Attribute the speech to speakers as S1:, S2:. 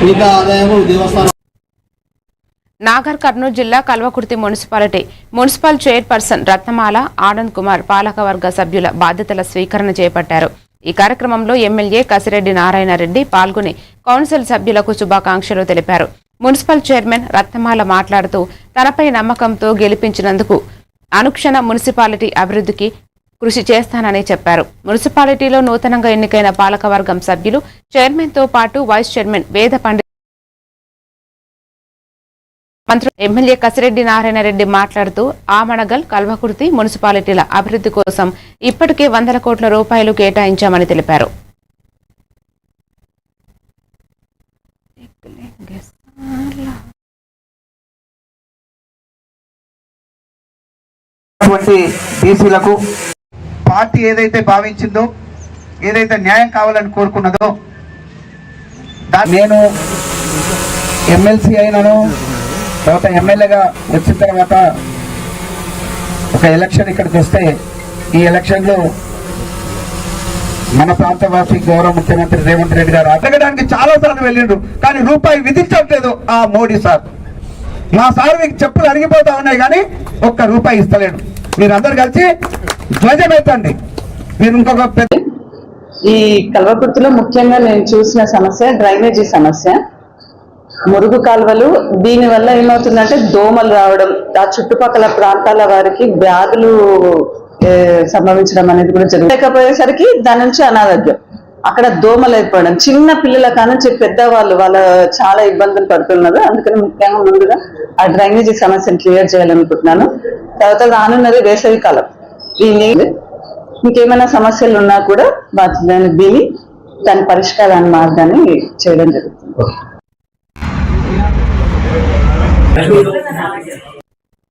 S1: మిగతా ఆదాయము దేవస్థానం.
S2: నాగర్ కర్నూలు జిల్లా కల్వకుర్తి మున్సిపల్ చైర్పర్సన్ రత్నమాల ఆనంద్ కుమార్ పాలకవర్గ సభ్యుల బాధ్యతల స్వీకరణ చేపట్టారు. ఈ కార్యక్రమంలో ఎమ్మెల్యే కసిరెడ్డి నారాయణరెడ్డి పాల్గొని కౌన్సిల్ సభ్యులకు శుభాకాంక్షలు తెలిపారు. మున్సిపల్ చైర్మన్ రత్నమాల మాట్లాడుతూ తనపై నమ్మకంతో గెలిపించినందుకు అనుక్షణ మున్సిపాలిటీ అభివృద్ధికి కృషి చేస్తానని చెప్పారు. మున్సిపాలిటీలో నూతనంగా ఎన్నికైన పాలకవర్గం సభ్యులు చైర్మన్తో పాటు వైస్ చైర్మన్ వేద పండిత్ మంత్రి ఎమ్మెల్యే కసిరెడ్డి నారాయణరెడ్డి మాట్లాడుతూ ఆమణగల్ కల్వకుర్తి మున్సిపాలిటీల అభివృద్ధి కోసం ఇప్పటికే 100 కోట్ల రూపాయలు కేటాయించామని తెలిపారు.
S3: బీసీలకు పార్టీ ఏదైతే భావించిందో, ఏదైతే న్యాయం కావాలని కోరుకున్నదో, నేను ఎమ్మెల్సీ అయినను తర్వాత ఎమ్మెల్యేగా వచ్చిన తర్వాత ఒక ఎలక్షన్ ఇక్కడికి వస్తే ఈ ఎలక్షన్లో మన ప్రాంతవాసి గౌరవ ముఖ్యమంత్రి రేవంత్ రెడ్డి గారు అడగడానికి చాలా సార్లు వెళ్ళిండ్రు, కానీ రూపాయి విధించట్లేదు ఆ మోడీ సార్. మా సార్ మీకు చెప్పులు అరిగిపోతా ఉన్నాయి కానీ ఒక్క రూపాయి ఇస్తలేడు. మీరందరూ కలిసి ధ్వజమెత్తండి. మీరు ఇంకొక
S4: ఈ కల్వకుర్తిలో ముఖ్యంగా నేను చూసిన సమస్య డ్రైనేజీ సమస్య, మురుగు కాలువలు. దీని వల్ల ఏమవుతుందంటే దోమలు రావడం, ఆ చుట్టుపక్కల ప్రాంతాల వారికి వ్యాధులు సంభవించడం అనేది కూడా జరగకపోయేసరికి దాని నుంచి అనారోగ్యం, అక్కడ దోమలు అయిపోవడం, చిన్న పిల్లల కానుంచి పెద్దవాళ్ళు వాళ్ళ చాలా ఇబ్బందులు పడుతున్నారు. అందుకని ముఖ్యంగా ముందుగా ఆ డ్రైనేజీ సమస్యను క్లియర్ చేయాలనుకుంటున్నాను. తర్వాత రానున్నది వేసవి కాలం. ఈ నీళ్ళు ఇంకేమైనా సమస్యలు ఉన్నా కూడా దాన్ని విని దాని పరిష్కారాన్ని మార్గాన్ని చేయడం జరుగుతుంది.